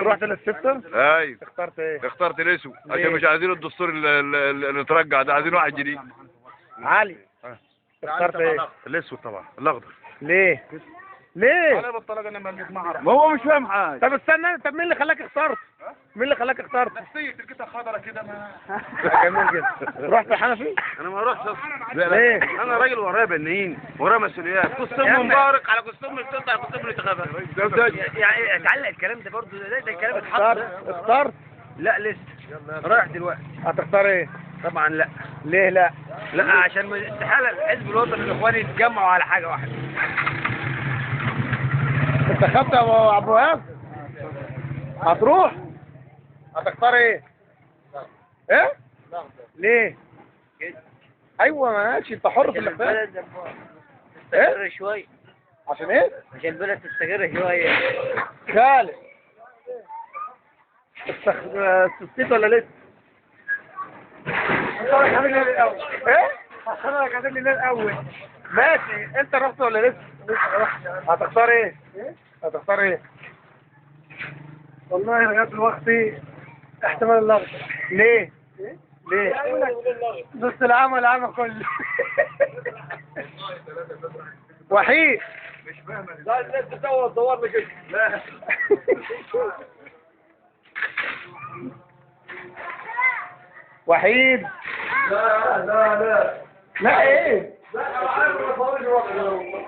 رحت للستة؟ ايوه. اخترت ايه؟ اخترت الاسود عشان مش عايزين الدستور اللي اترجع ده، عايزين واحد جديد. علي اخترت ايه؟ الاسود طبعا، الاخضر. ليه؟ ليه؟ انا بطلق انا مليت معرض، ما هو مش فاهم حاجه. طب استنى، طب مين اللي خلاك اخترت؟ مين اللي خلاك اخترت؟ نفسية لقيتها خضرة كده ما. جميل جدا. رحت الحنفي؟ انا ما رحتش. ليه؟ انا راجل ورايا بنين، ورايا مسؤوليات، كوستوم مبارك على كوستوم السلطه على كوستوم الانتخابات. يعني اتعلق الكلام ده برضه، ده الكلام اتحط. اخترت؟ لا لسه رايح دلوقتي. هتختار ايه؟ طبعا لا. ليه لا؟ لا عشان استحاله الحزب الوطني الاخواني يتجمعوا على حاجه واحده. انتخبت يا ابو وهاب؟ هتروح؟ هتختار ايه؟ ايه؟ ليه؟ ايوه ماشي، انت حر في الاختيار. تستقر شويه. عشان ايه؟ عشان البلد تستقر شويه. خالد استفيت ولا لسه؟ انت رايح عامل ايه الاول؟ ايه؟ انا قاعد لي ليه الاول؟ ماشي، انت رحت ولا لسه؟ لسه رحت. هتختار ايه؟ هتختار ايه؟ والله لغايه دلوقتي احتمال الاخضر. ليه؟ ليه؟ نص العام والعام كله. وحيد مش فاهم. لا الناس تدور لي كده. لا. وحيد. لا لا لا. لا ايه؟ لا انا عارف انا فاضي دلوقتي.